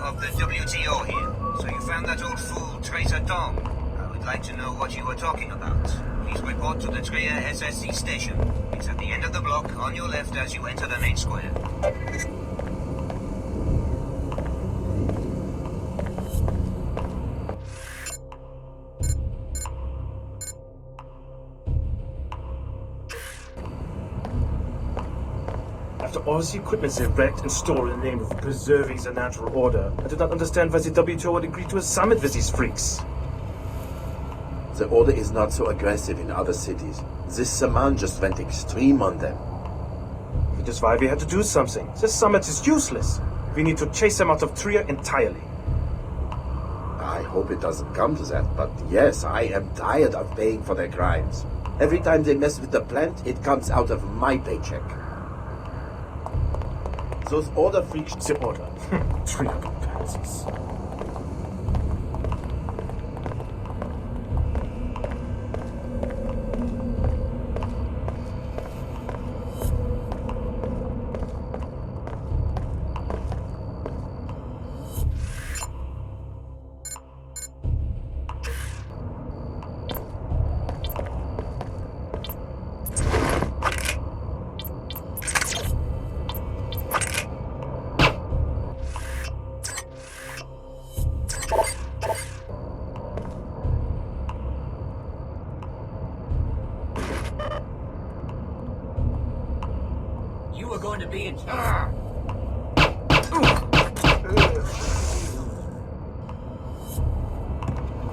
Of the WTO here. So you found that old fool, Traitor Dom. I would like to know what you were talking about. Please report to the Trier SSC station. It's at the end of the block, on your left as you enter the main square. After all the equipment they wrecked and stole in the name of preserving the natural order, I do not understand why the WTO would agree to a summit with these freaks. The order is not so aggressive in other cities. This Saman just went extreme on them. It is why we had to do something. This summit is useless. We need to chase them out of Trier entirely. I hope it doesn't come to that, but yes, I am tired of paying for their crimes. Every time they mess with the plant, it comes out of my paycheck. Those order freaks... The order. Trier comparisons. You were going to be in charge.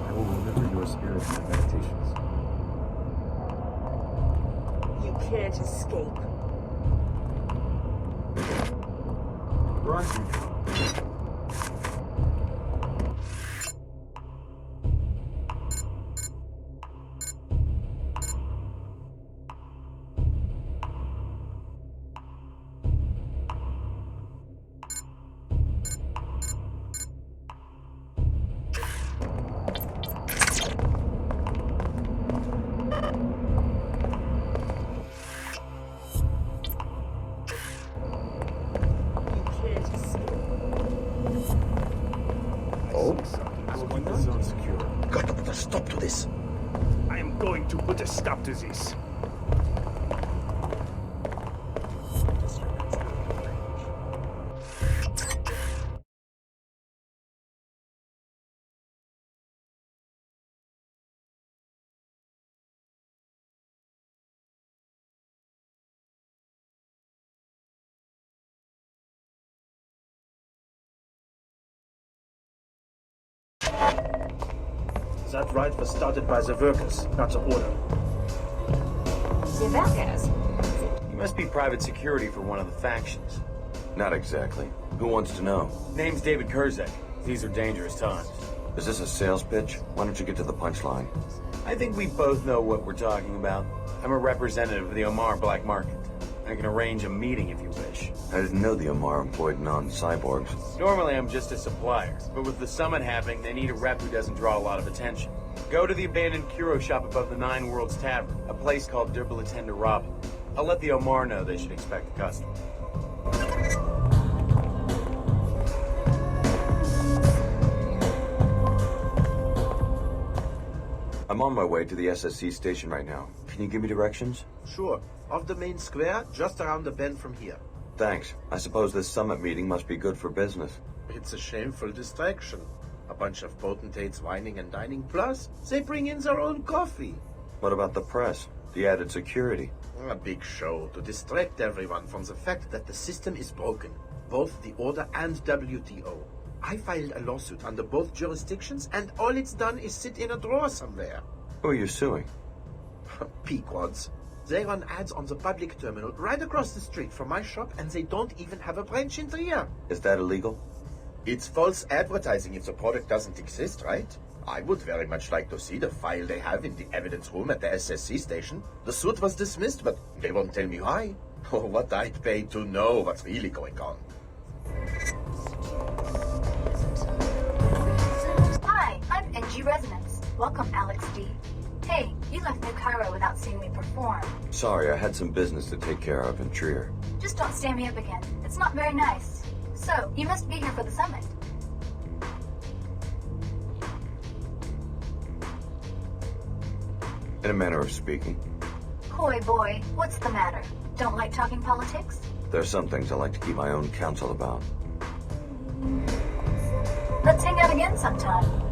I will remember your spirit in my meditations. You can't escape. Right. Got to put a stop to this. I am going to put a stop to this. That riot was started by the workers, not the order. The workers? You must be private security for one of the factions. Not exactly. Who wants to know? Name's David Kurzek. These are dangerous times. Is this a sales pitch? Why don't you get to the punchline? I think we both know what we're talking about. I'm a representative of the Omar black market. I can arrange a meeting if you wish. I didn't know the Omar employed non-cyborgs. Normally I'm just a supplier, but with the summit happening, they need a rep who doesn't draw a lot of attention. Go to the abandoned Kuro shop above the Nine Worlds Tavern, a place called Durbalatenda Robin. I'll let the Omar know they should expect a customer. I'm on my way to the SSC station right now. Can you give me directions? Sure. Off the main square, just around the bend from here. Thanks. I suppose this summit meeting must be good for business. It's a shameful distraction. A bunch of potentates whining and dining, plus they bring in their own coffee. What about the press? The added security? A big show to distract everyone from the fact that the system is broken. Both the Order and WTO. I filed a lawsuit under both jurisdictions, and all it's done is sit in a drawer somewhere. Who are you suing? Pequods. They run ads on the public terminal right across the street from my shop, and they don't even have a branch in Trier. Is that illegal? It's false advertising if the product doesn't exist, right? I would very much like to see the file they have in the evidence room at the SSC station. The suit was dismissed, but they won't tell me why. Or what I'd pay to know what's really going on. Hi, I'm NG Resonance. Welcome, Alex D. Hey, You left New Cairo without seeing me perform. Sorry, I had some business to take care of in Trier. Just don't stand me up again. It's not very nice. So, you must be here for the summit. In a manner of speaking. Coy boy, what's the matter? Don't like talking politics? There are some things I like to keep my own counsel about. Let's hang out again sometime.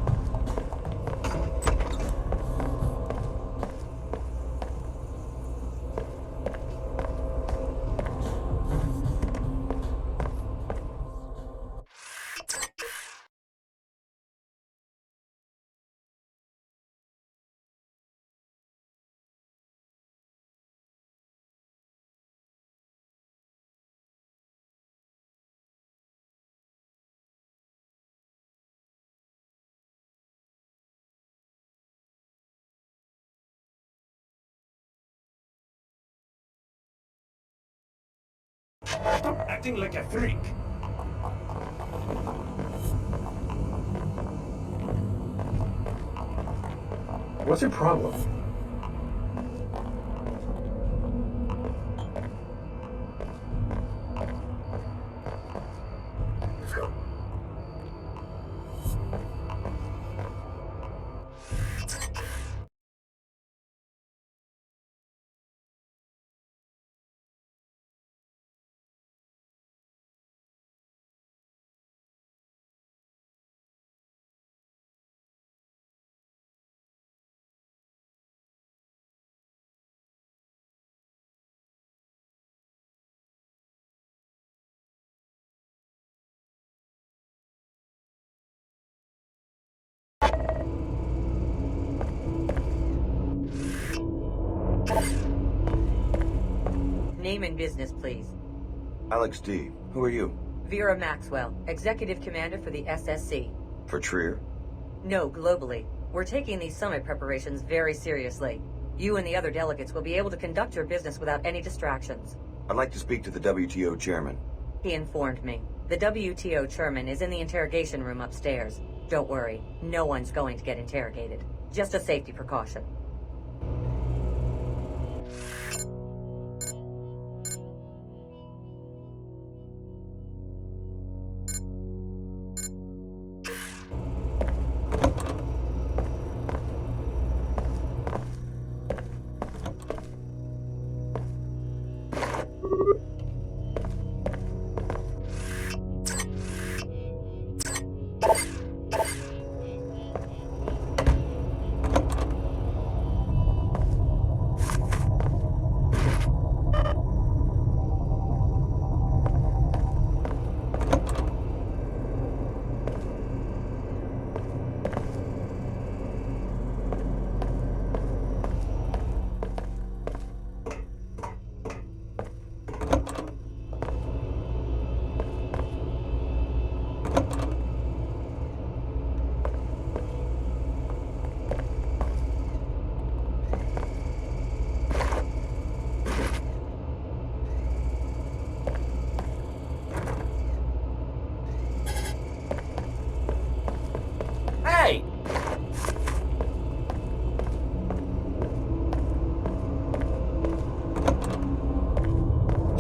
Stop acting like a freak. What's your problem? Name and business, please. Alex D. Who are you? Vera Maxwell, Executive Commander for the SSC. For Trier? No, globally. We're taking these summit preparations very seriously. You and the other delegates will be able to conduct your business without any distractions. I'd like to speak to the WTO chairman. He informed me. The WTO chairman is in the interrogation room upstairs. Don't worry, no one's going to get interrogated. Just a safety precaution.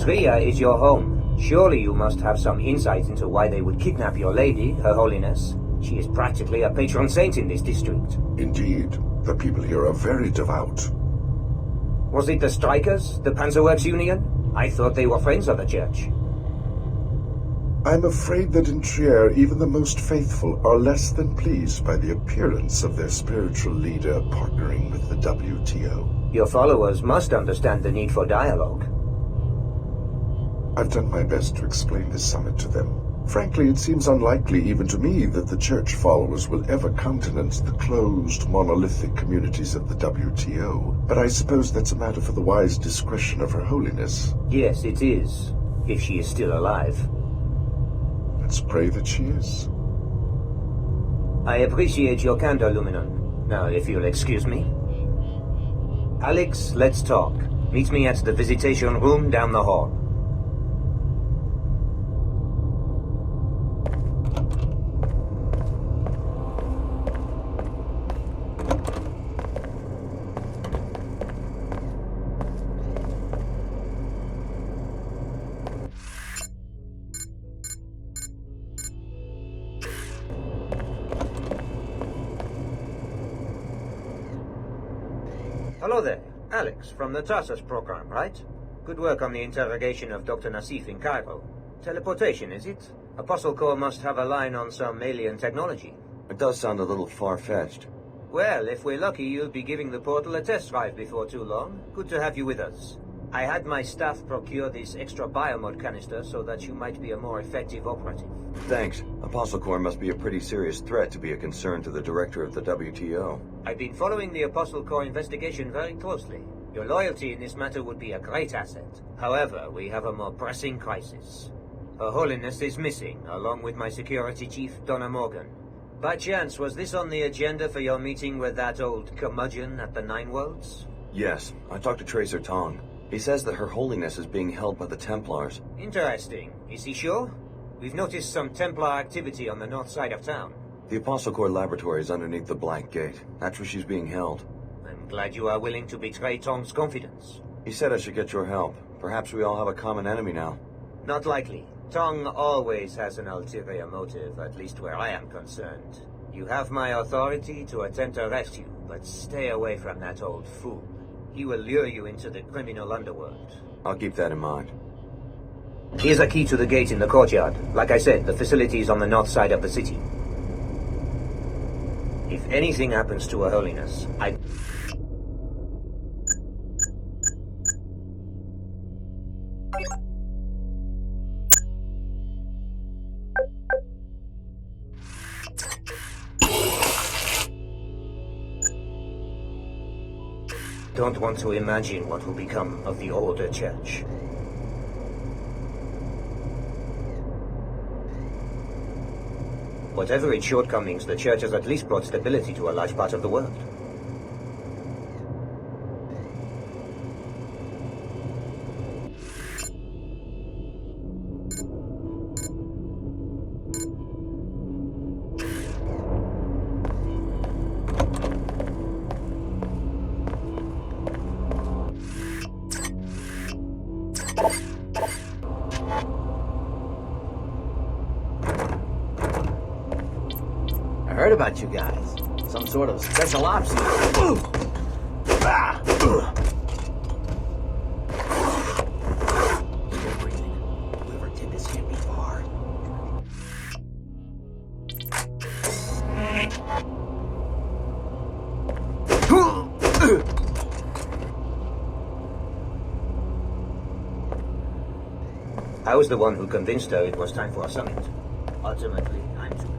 Trier is your home. Surely you must have some insight into why they would kidnap your lady, Her Holiness. She is practically a patron saint in this district. Indeed. The people here are very devout. Was it the strikers, the Panzerworks Union? I thought they were friends of the church. I'm afraid that in Trier, even the most faithful are less than pleased by the appearance of their spiritual leader partnering with the WTO. Your followers must understand the need for dialogue. I've done my best to explain this summit to them. Frankly, it seems unlikely even to me that the church followers will ever countenance the closed, monolithic communities of the WTO. But I suppose that's a matter for the wise discretion of Her Holiness. Yes, it is. If she is still alive. Let's pray that she is. I appreciate your candor, Luminon. Now, if you'll excuse me. Alex, let's talk. Meet me at the visitation room down the hall. Hello there. Alex, from the Tarsus program, right? Good work on the interrogation of Dr. Nassif in Cairo. Teleportation, is it? Apostle Corps must have a line on some alien technology. It does sound a little far-fetched. Well, if we're lucky, you'll be giving the portal a test drive before too long. Good to have you with us. I had my staff procure this extra biomod canister so that you might be a more effective operative. Thanks. Apostle Corps must be a pretty serious threat to be a concern to the director of the WTO. I've been following the Apostle Corps investigation very closely. Your loyalty in this matter would be a great asset. However, we have a more pressing crisis. Her Holiness is missing, along with my security chief, Donna Morgan. By chance, was this on the agenda for your meeting with that old curmudgeon at the Nine Worlds? Yes, I talked to Tracer Tong. He says that Her Holiness is being held by the Templars. Interesting. Is he sure? We've noticed some Templar activity on the north side of town. The Apostle Corps laboratory is underneath the Black Gate. That's where she's being held. I'm glad you are willing to betray Tong's confidence. He said I should get your help. Perhaps we all have a common enemy now. Not likely. Tong always has an ulterior motive, at least where I am concerned. You have my authority to attempt arrest you, but stay away from that old fool. He will lure you into the criminal underworld. I'll keep that in mind. Here's a key to the gate in the courtyard. Like I said, the facility is on the north side of the city. If anything happens to Her Holiness, I... don't want to imagine what will become of the older church. Whatever its shortcomings, the church has at least brought stability to a large part of the world. I heard about you guys. Some sort of special ops unit. Still breathing. Whoever did this can't be far. I was the one who convinced her it was time for a summit. Ultimately, I'm to blame.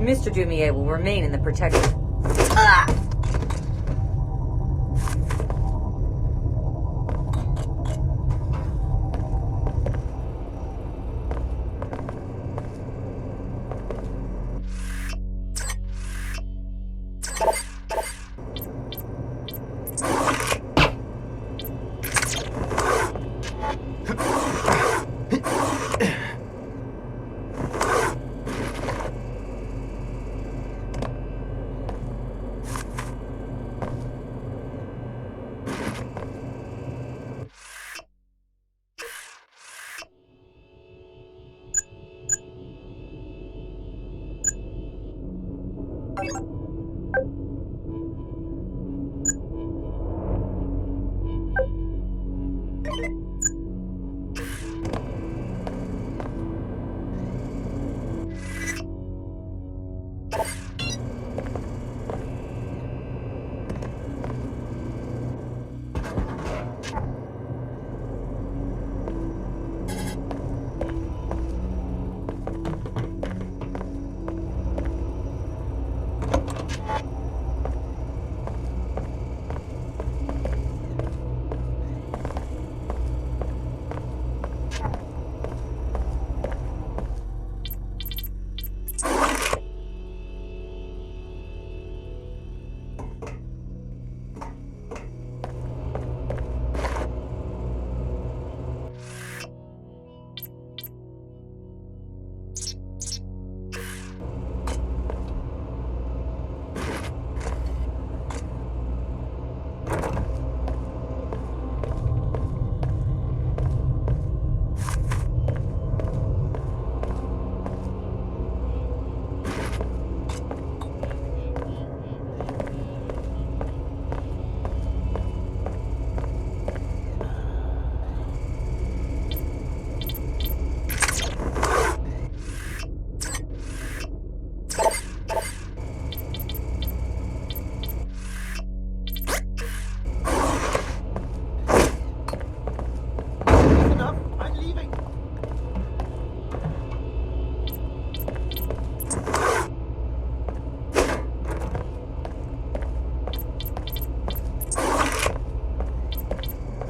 Mr. Dumier will remain in the protection.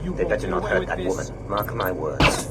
They better not hurt that woman. Mark my words.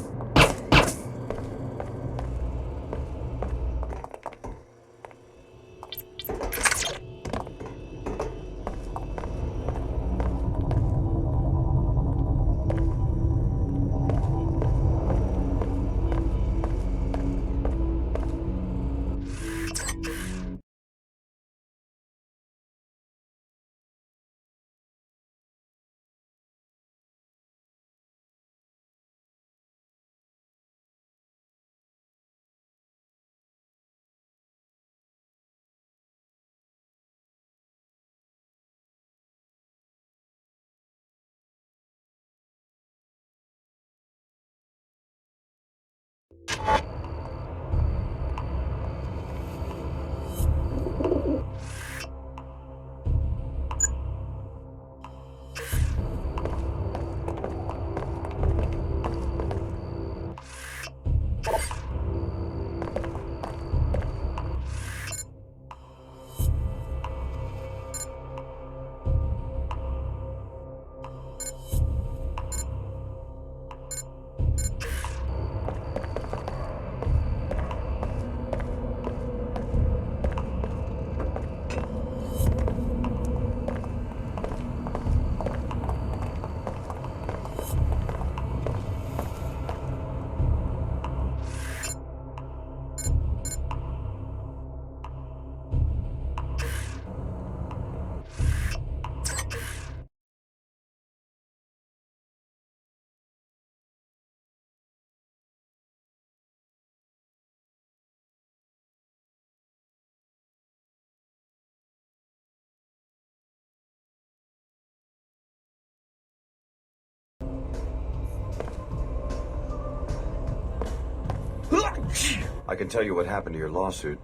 I can tell you what happened to your lawsuit.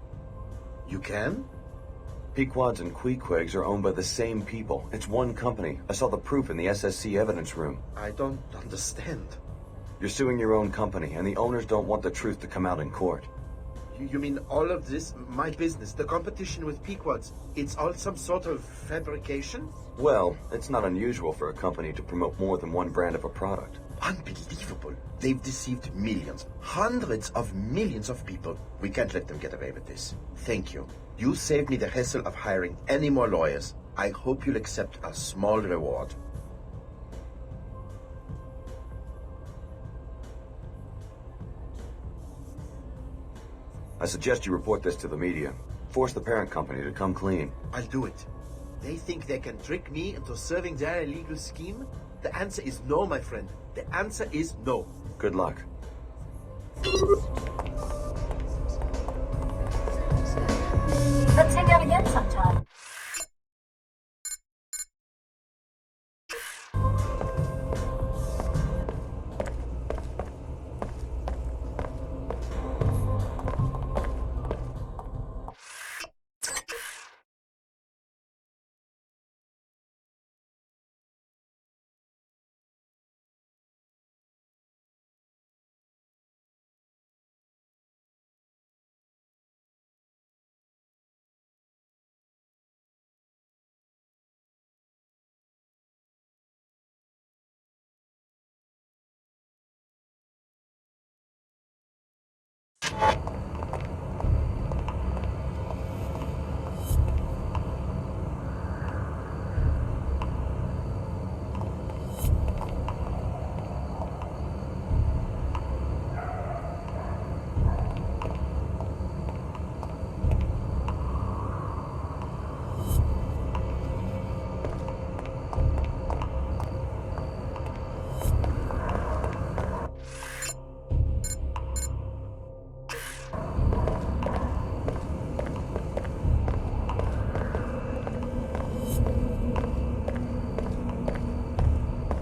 You can? Pequods and Queequegs are owned by the same people. It's one company. I saw the proof in the SSC evidence room. I don't understand. You're suing your own company, and the owners don't want the truth to come out in court. You mean all of this, my business, the competition with Pequods, it's all some sort of fabrication? Well, it's not unusual for a company to promote more than one brand of a product. Unbelievable. They've deceived millions, hundreds of millions of people. We can't let them get away with this. Thank you. You saved me the hassle of hiring any more lawyers. I hope you'll accept a small reward. I suggest you report this to the media. Force the parent company to come clean. I'll do it. They think they can trick me into serving their illegal scheme? The answer is no, my friend. The answer is no. Good luck. Let's hang out again sometime.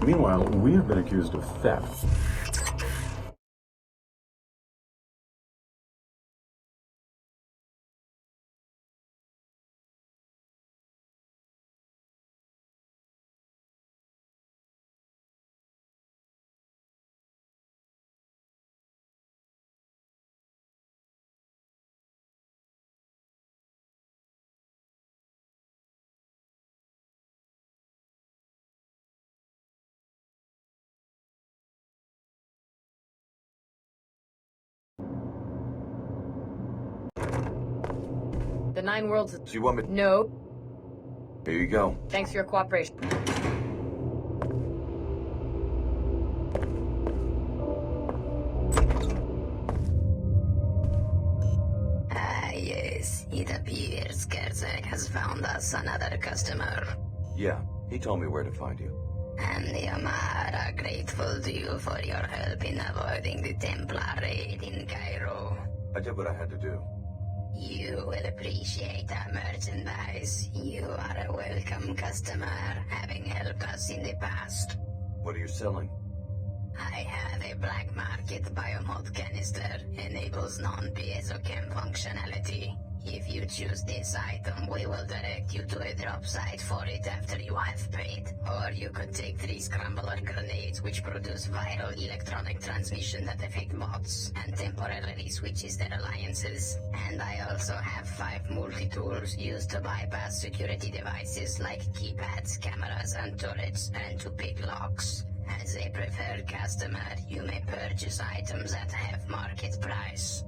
Meanwhile, we have been accused of theft. The Nine Worlds... So you want me... No. Here you go. Thanks for your cooperation. Yes. It appears Kerzak has found us another customer. Yeah, he told me where to find you. And the Amar are grateful to you for your help in avoiding the Templar raid in Cairo. I did what I had to do. You will appreciate our merchandise. You are a welcome customer, having helped us in the past. What are you selling? I have a black market biomod canister. Enables non-piezochem functionality. If you choose this item, we will direct you to a drop site for it after you have paid. Or you could take 3 scrambler grenades which produce viral electronic transmission that affect bots and temporarily switches their alliances. And I also have 5 multi-tools used to bypass security devices like keypads, cameras and turrets and to pick locks. As a preferred customer, you may purchase items at half market price.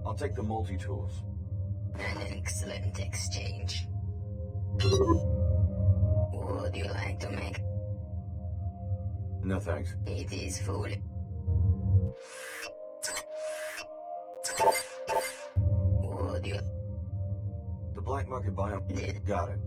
I'll take the multi-tools. An excellent exchange. Would you like to make... No thanks. It is full. Would you... The black market biome... Got it.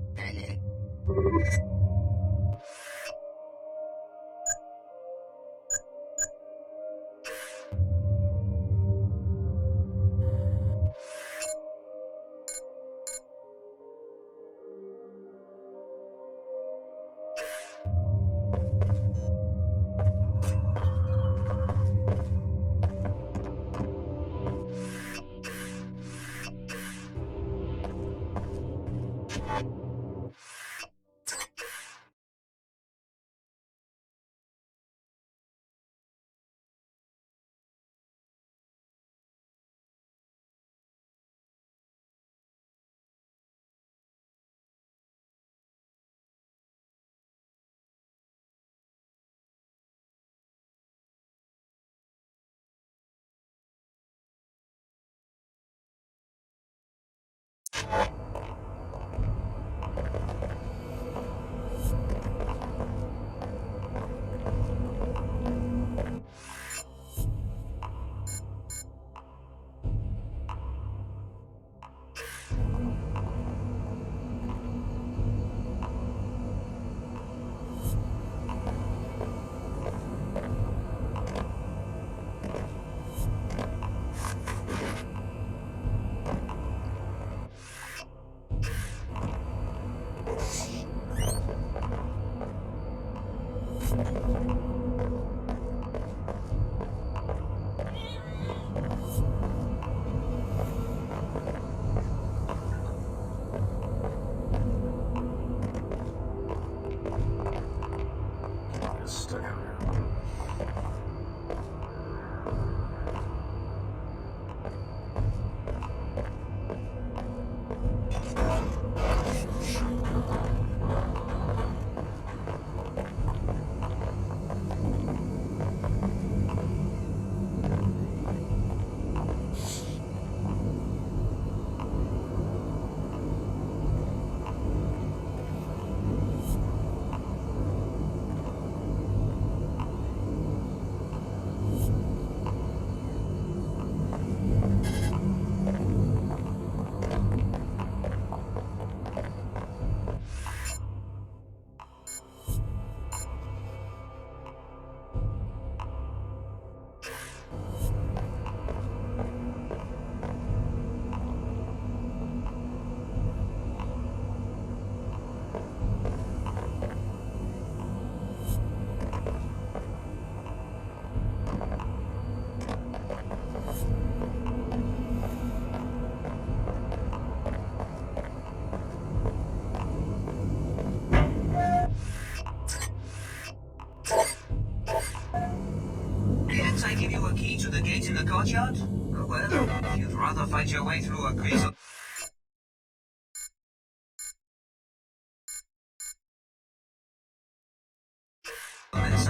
And I give you a key to the gate in the courtyard? Oh well, if you'd rather fight your way through a crazy...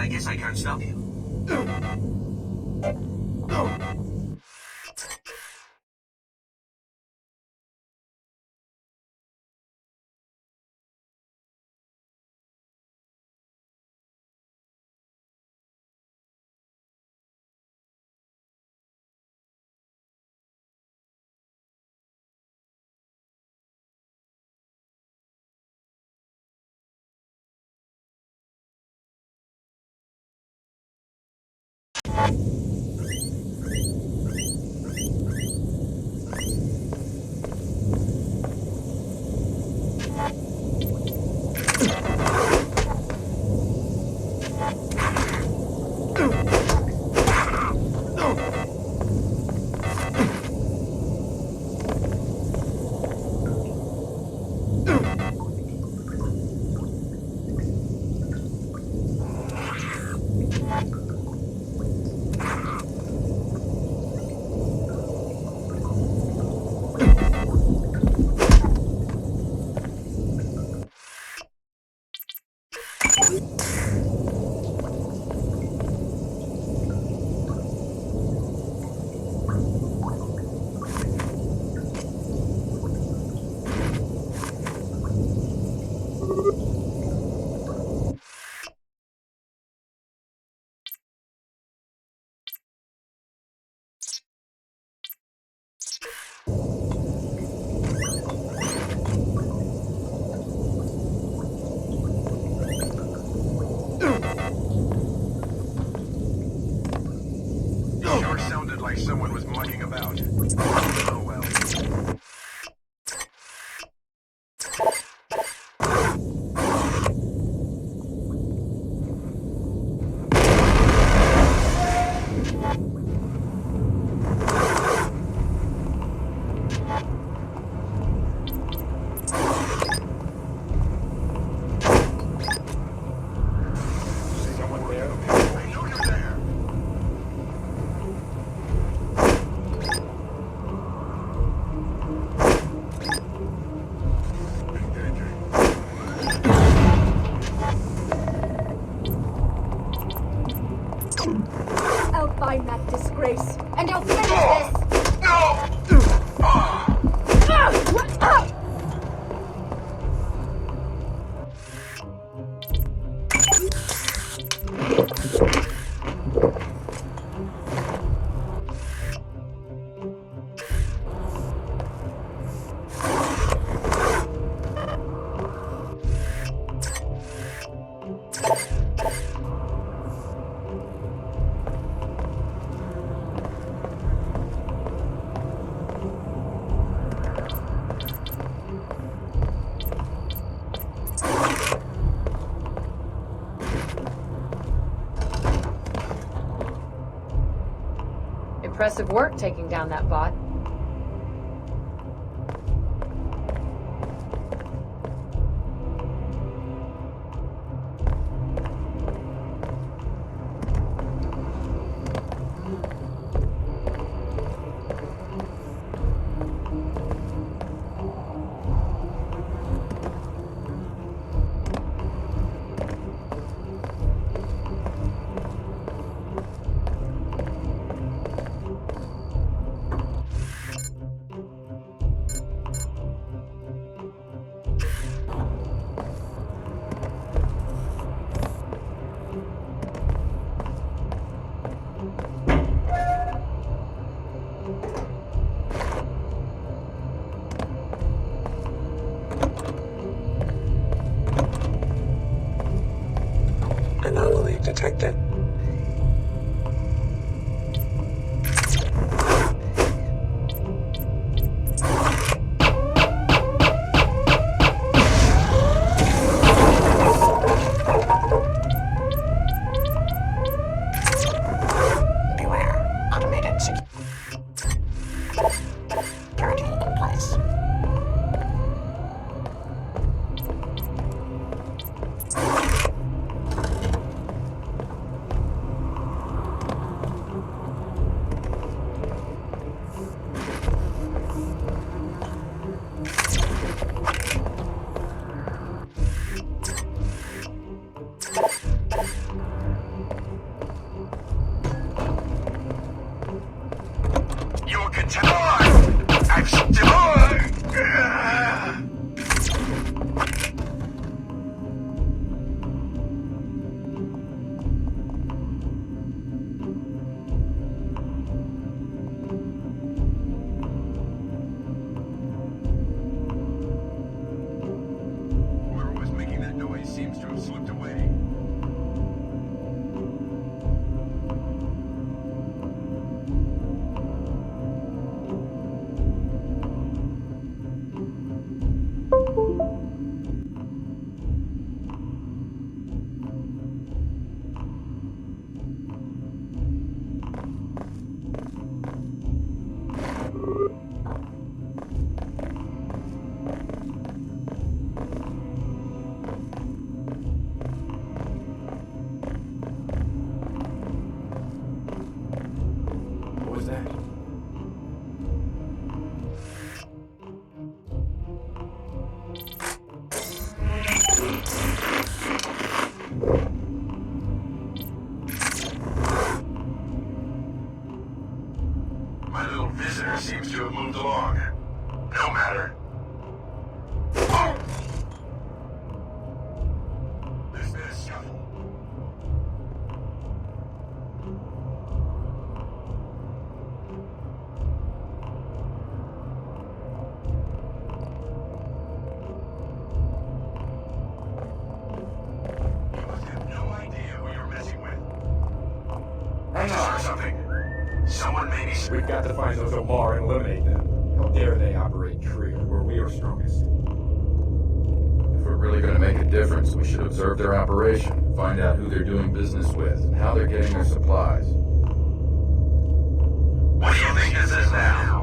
I guess I can't stop you. Sure sounded like someone was mucking about. Oh well. Someone there? I know you're there. I'll find that disgrace, and you'll finish this! No! Impressive work taking down that bot. Anomaly detected. Beware, automated security in place. I'm still... Whoever was making that noise seems to have slipped away. What was that? My little visitor seems to have moved along. No matter. There's been a scuffle. You must have no idea who you're messing with. I just heard something. Someone maybe... We've got to find those Omar and eliminate them. How dare they operate Trier, where we are strongest? If we're really going to make a difference, we should observe their operation, find out who they're doing business with, and how they're getting their supplies. What do you think this is now?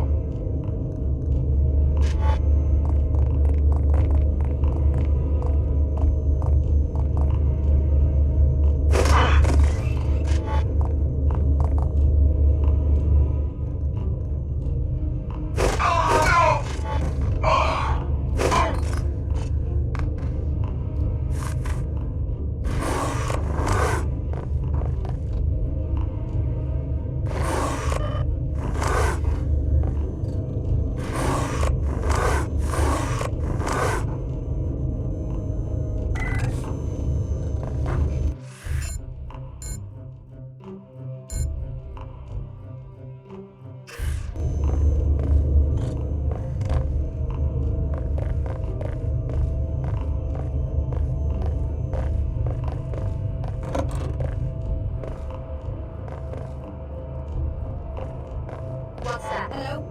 What's that? Hello?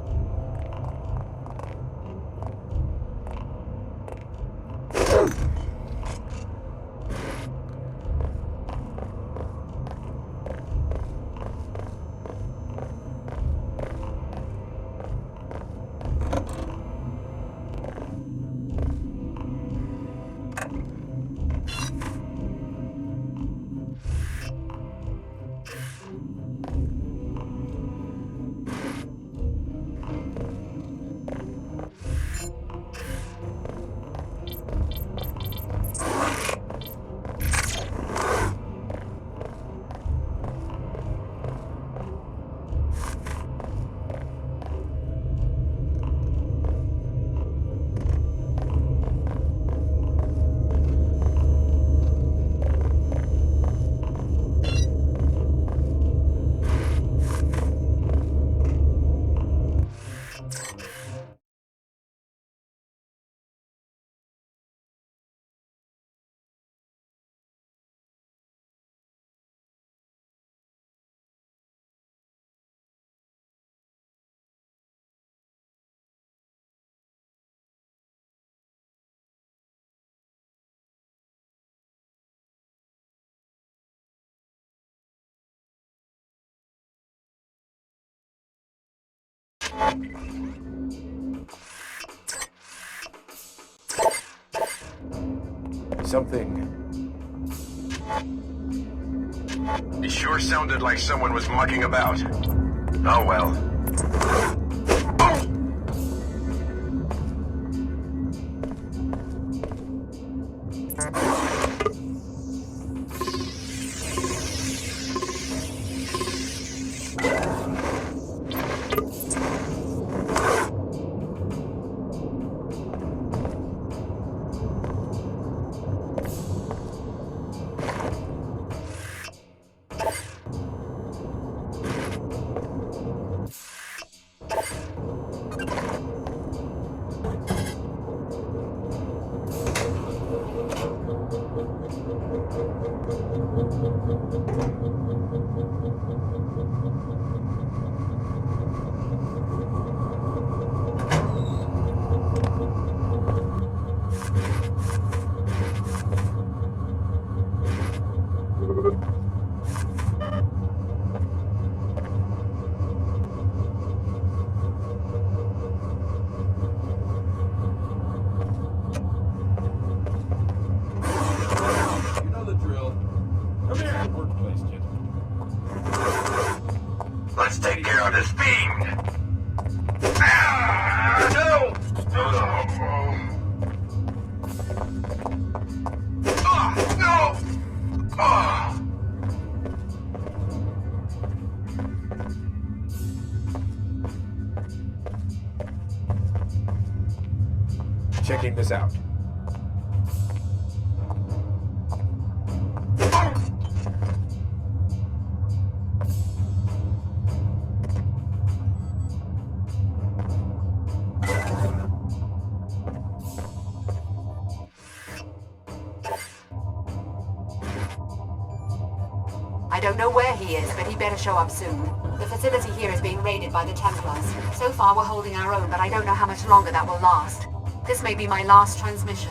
Something. It sure sounded like someone was mucking about. Oh well. take care of this fiend! Ah, no! No! Checking this out. I don't know where he is, but he better show up soon. The facility here is being raided by the Templars. So far we're holding our own, but I don't know how much longer that will last. This may be my last transmission.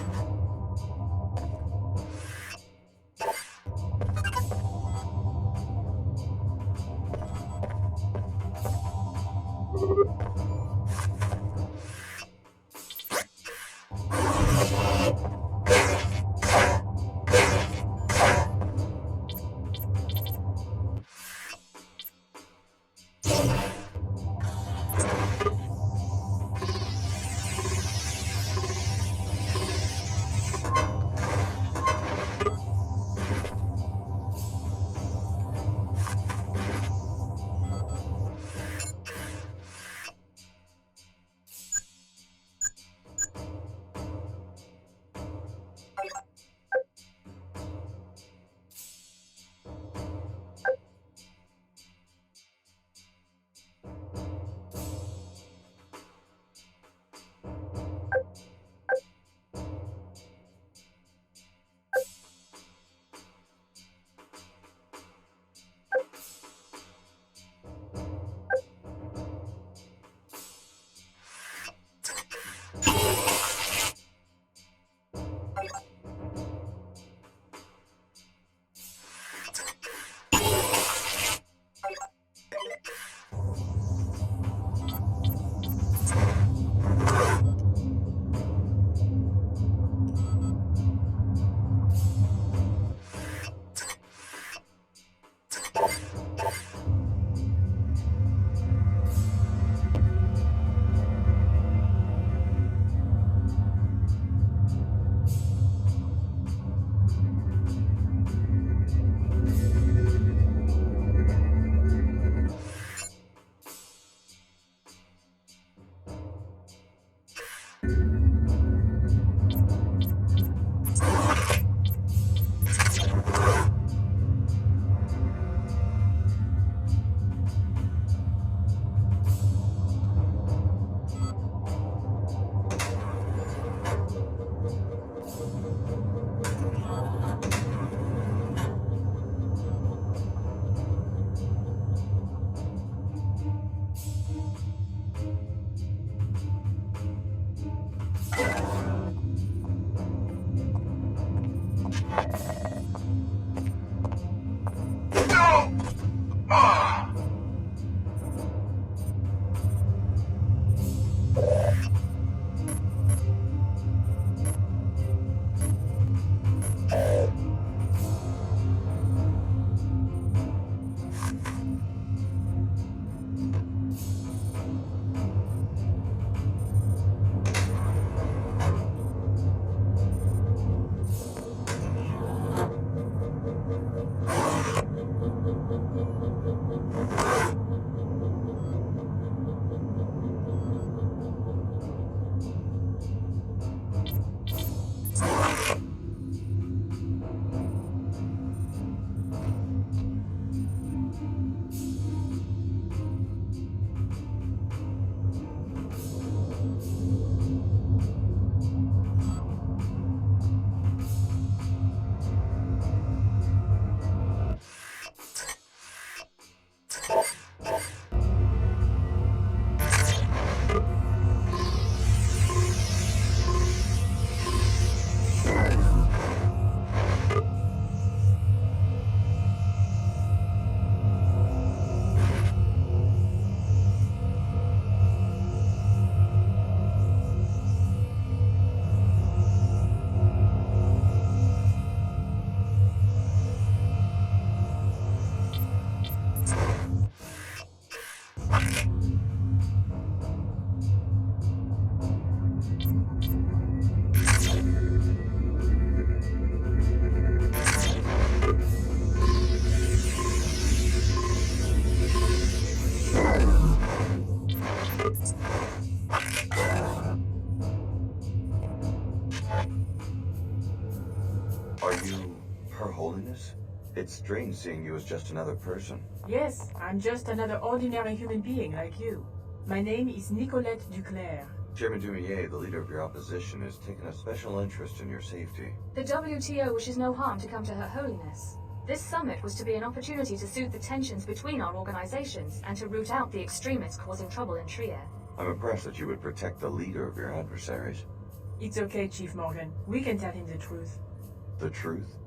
Are you Her Holiness? It's strange seeing you as just another person. Yes, I'm just another ordinary human being like you. My name is Nicolette Duclair. Chairman Dumier, the leader of your opposition, has taken a special interest in your safety. The WTO wishes no harm to come to Her Holiness. This summit was to be an opportunity to soothe the tensions between our organizations and to root out the extremists causing trouble in Trier. I'm impressed that you would protect the leader of your adversaries. It's okay, Chief Morgan. We can tell him the truth. The truth?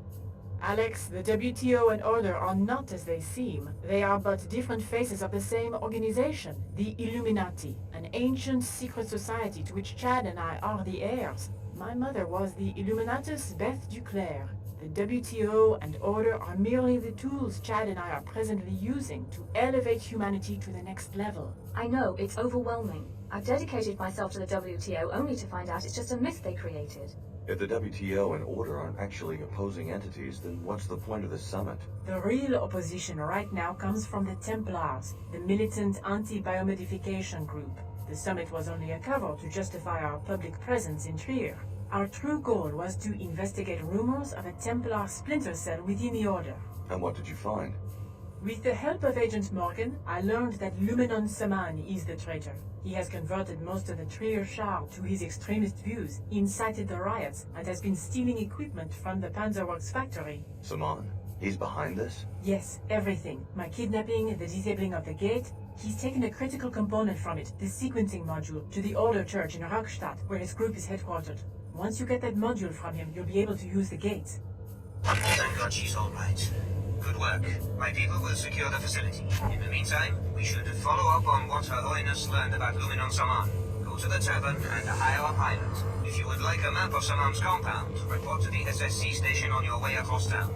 Alex, the WTO and Order are not as they seem. They are but different faces of the same organization, the Illuminati, an ancient secret society to which Chad and I are the heirs. My mother was the Illuminatus Beth Duclair. The WTO and Order are merely the tools Chad and I are presently using to elevate humanity to the next level. I know, it's overwhelming. I've dedicated myself to the WTO only to find out it's just a myth they created. If the WTO and Order aren't actually opposing entities, then what's the point of this summit? The real opposition right now comes from the Templars, the militant anti-biomodification group. The summit was only a cover to justify our public presence in Trier. Our true goal was to investigate rumors of a Templar splinter cell within the Order. And what did you find? With the help of Agent Morgan, I learned that Lumenon Saman is the traitor. He has converted most of the Trier Shard to his extremist views, incited the riots, and has been stealing equipment from the Panzerworks factory. Saman? He's behind this? Yes, everything. My kidnapping, the disabling of the gate. He's taken a critical component from it, the sequencing module, to the Order Church in Rockstadt, where his group is headquartered. Once you get that module from him, you'll be able to use the gates. Thank God she's all right. Good work. My people will secure the facility. In the meantime, we should follow up on what Her Holiness learned about Lumenon Saman. Go to the tavern and hire a pilot. If you would like a map of Saman's compound, report to the SSC station on your way across town.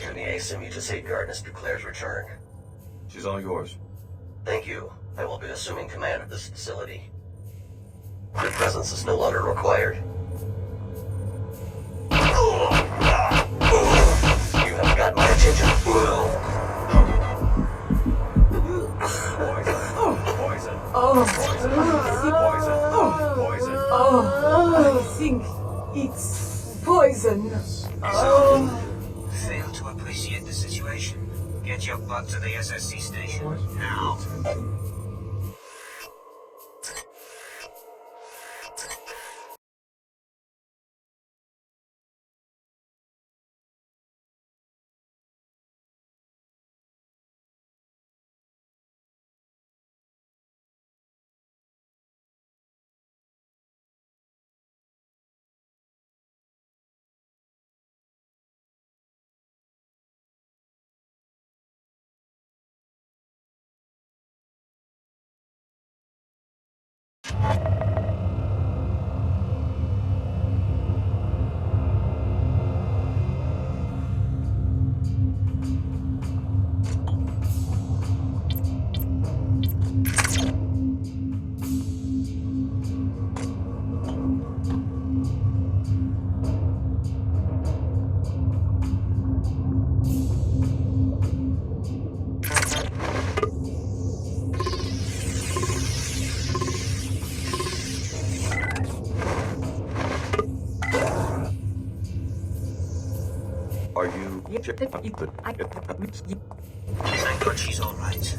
Dumier sent me to safeguard Mr. Claire's return. She's all yours. Thank you. I will be assuming command of this facility. Your presence is no longer required. You have got my attention. Poison. I think it's poison. Fail to appreciate the situation. Get your butt to the SSC station. Now. Are you... Thank God she's all right.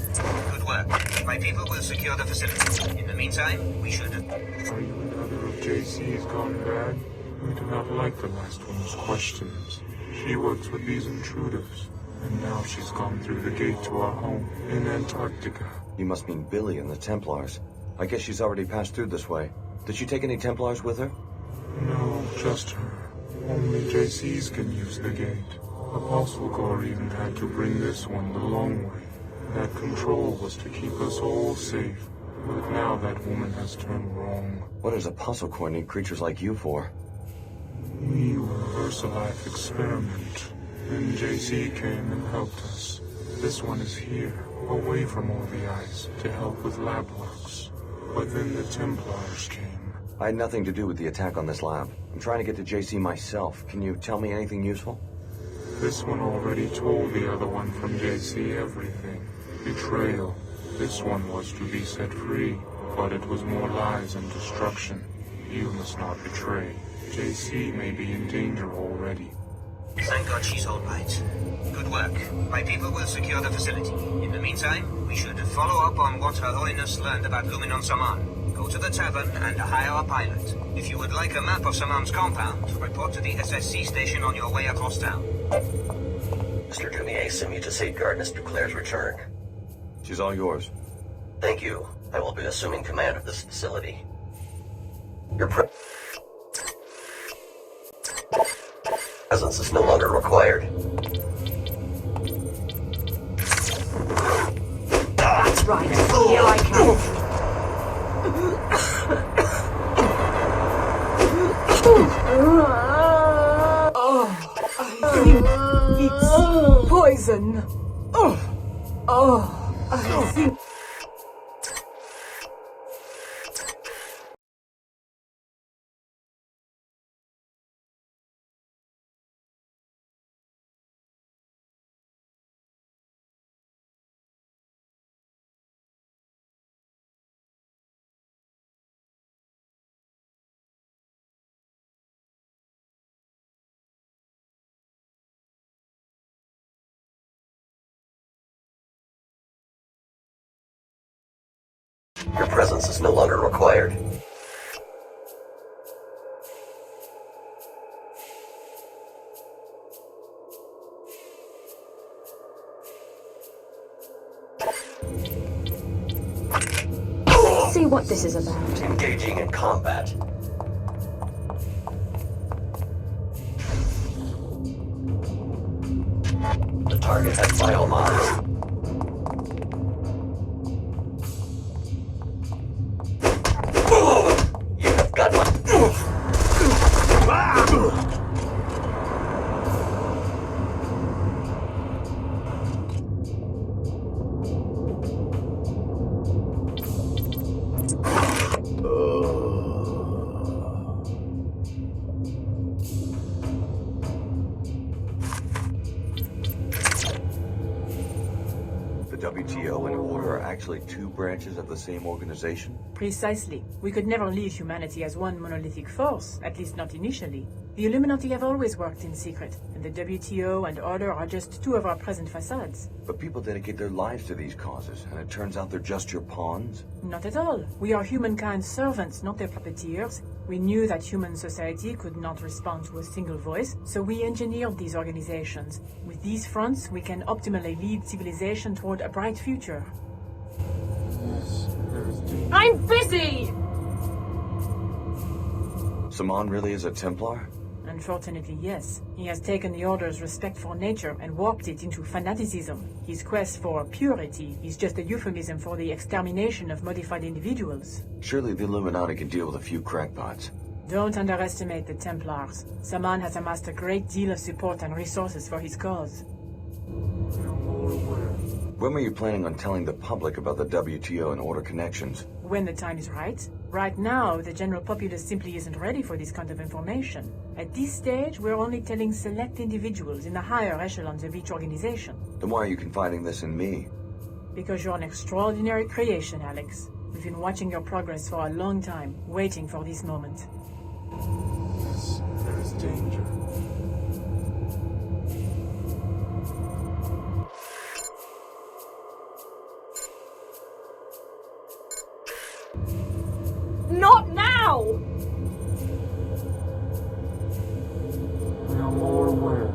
Good work. My people will secure the facility. In the meantime, we should... Are you another of JC's gone bad? I do not like the last one's questions. She works with these intruders, and now she's gone through the gate to our home in Antarctica. You must mean Billy and the Templars. I guess she's already passed through this way. Did she take any Templars with her? No, just her. Only JCs can use the gate. Apostle Gore even had to bring this one the long way. That control was to keep us all safe. But now that woman has turned wrong. What does Apostle Core need creatures like you for? We were a VersaLife experiment. Then JC came and helped us. This one is here, away from all the ice, to help with lab works. But then the Templars came. I had nothing to do with the attack on this lab. I'm trying to get to JC myself. Can you tell me anything useful? This one already told the other one from JC everything. Betrayal. This one was to be set free, but it was more lies and destruction. You must not betray. JC may be in danger already. Thank God she's all right. Good work. My people will secure the facility. In the meantime, we should follow up on what Her Holiness learned about Luminon Saman. Go to the tavern and hire a pilot. If you would like a map of Saman's compound, report to the SSC station on your way across town. Mr. Dumier sent me to safeguard Mr. Claire's return. She's all yours. Thank you. I will be assuming command of this facility. Your presence is no longer required. That's right. Here I come. I think it's poison. I think... Your presence is no longer required. See what this is about. Engaging in combat. The target has biomods. You have got my... The WTO and Order are actually two branches of the same organization? Precisely. We could never leave humanity as one monolithic force, at least not initially. The Illuminati have always worked in secret, and the WTO and Order are just two of our present facades. But people dedicate their lives to these causes, and it turns out they're just your pawns? Not at all. We are humankind's servants, not their puppeteers. We knew that human society could not respond to a single voice, so we engineered these organizations. With these fronts, we can optimally lead civilization toward a bright future. I'm busy! Saman really is a Templar? Unfortunately, yes. He has taken the Order's respect for nature and warped it into fanaticism. His quest for purity is just a euphemism for the extermination of modified individuals. Surely the Illuminati can deal with a few crackpots. Don't underestimate the Templars. Saman has amassed a great deal of support and resources for his cause. When were you planning on telling the public about the WTO and Order connections? When the time is right. Right now, the general populace simply isn't ready for this kind of information. At this stage, we're only telling select individuals in the higher echelons of each organization. Then why are you confiding this in me? Because you're an extraordinary creation, Alex. We've been watching your progress for a long time, waiting for this moment. Yes, there is danger. Not now! I am all aware.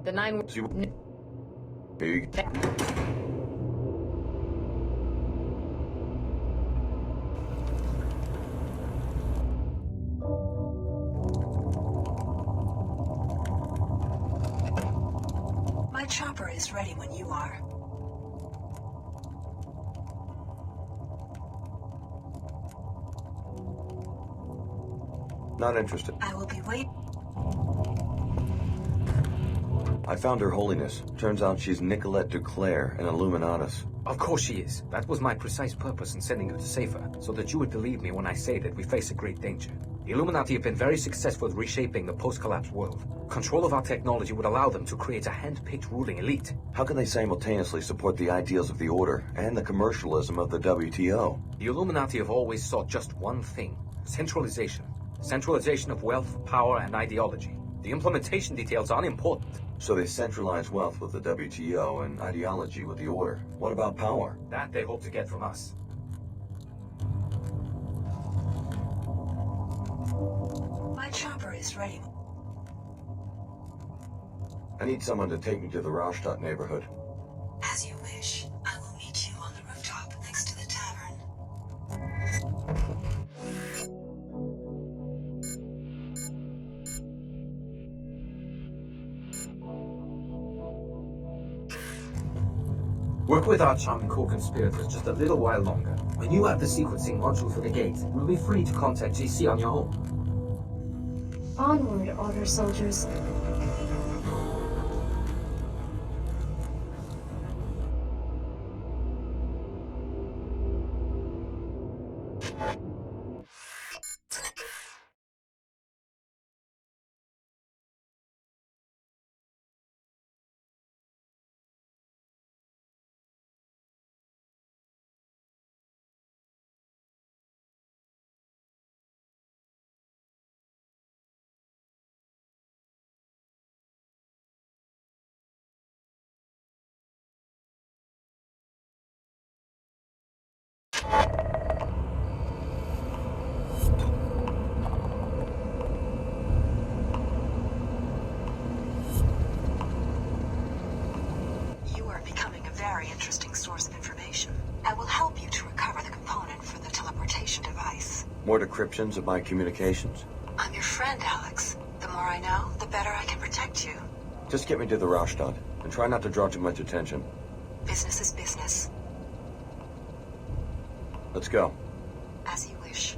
The 9... Big. My chopper is ready when you are. Not interested. I will be waiting. I found Her Holiness. Turns out she's Nicolette Duclair, an Illuminatus. Of course she is. That was my precise purpose in sending you to save her, so that you would believe me when I say that we face a great danger. The Illuminati have been very successful at reshaping the post-collapse world. Control of our technology would allow them to create a hand-picked ruling elite. How can they simultaneously support the ideals of the Order and the commercialism of the WTO? The Illuminati have always sought just one thing: centralization. Centralization of wealth, power, and ideology. The implementation details are unimportant. So they centralize wealth with the WTO and ideology with the Order. What about power? That they hope to get from us. My chopper is ready. I need someone to take me to the Rastatt neighborhood. As you wish. I will meet you on the rooftop next to the tavern. Work with our charming co-conspirators just a little while longer. When you have the sequencing module for the gate, you'll be free to contact GC on your own. Onward, Order soldiers. You are becoming a very interesting source of information. I will help you to recover the component for the teleportation device. More decryptions of my communications? I'm your friend, Alex. The more I know, the better I can protect you. Just get me to the Rastatt, and try not to draw too much attention. Business is business. Let's go. As you wish.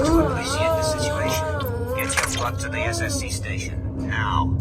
To appreciate the situation, get your butt to the SSC station, now.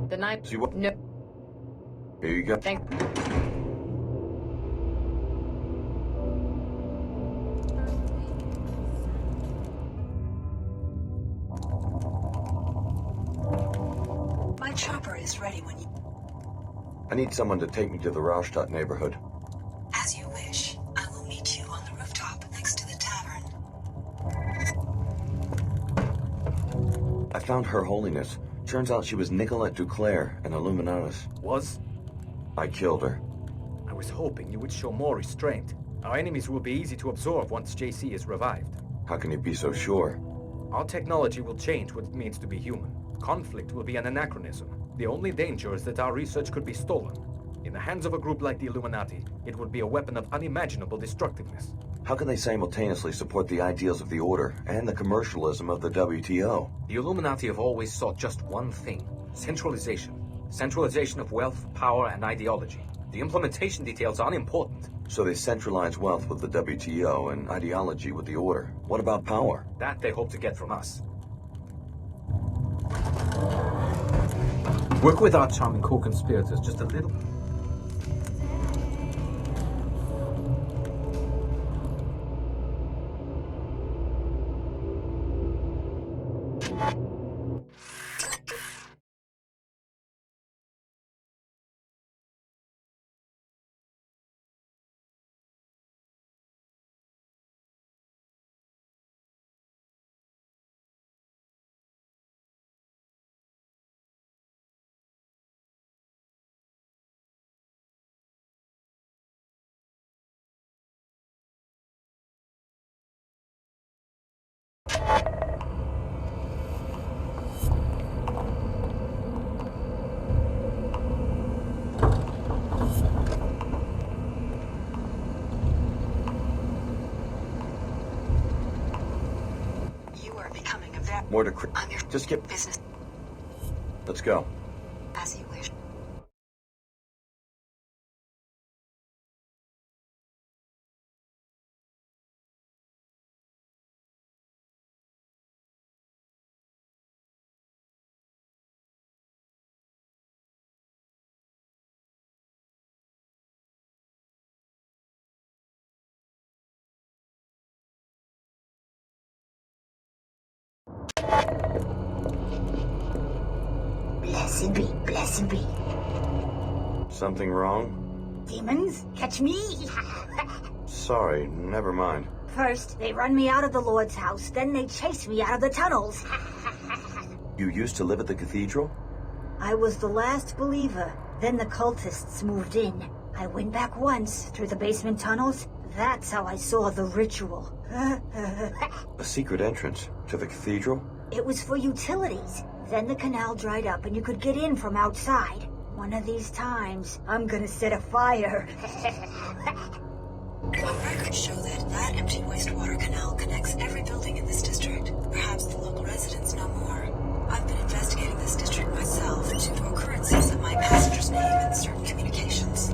The knife. See what? No. Here you go. Thank. My chopper is ready when you... I need someone to take me to the Raustadt neighborhood. As you wish. I will meet you on the rooftop next to the tavern. I found Her Holiness. Turns out she was Nicolette Duclair, an Illuminatus. Was? I killed her. I was hoping you would show more restraint. Our enemies will be easy to absorb once JC is revived. How can you be so sure? Our technology will change what it means to be human. Conflict will be an anachronism. The only danger is that our research could be stolen. In the hands of a group like the Illuminati, it would be a weapon of unimaginable destructiveness. How can they simultaneously support the ideals of the Order and the commercialism of the WTO? The Illuminati have always sought just one thing: centralization. Centralization of wealth, power, and ideology. The implementation details are unimportant. So they centralize wealth with the WTO and ideology with the Order. What about power? That they hope to get from us. Work with our charming co-conspirators just a little. More to just get business. Let's go. As you wish. Blessed be, blessed be. Something wrong? Demons, catch me! Sorry, never mind. First, they run me out of the Lord's house, then they chase me out of the tunnels. You used to live at the cathedral? I was the last believer. Then the cultists moved in. I went back once, through the basement tunnels. That's how I saw the ritual. A secret entrance to the cathedral? It was for utilities. Then the canal dried up and you could get in from outside. One of these times, I'm gonna set a fire. Our records show that empty wastewater canal connects every building in this district. Perhaps the local residents know more. I've been investigating this district myself due to occurrences of my passenger's name in certain communications.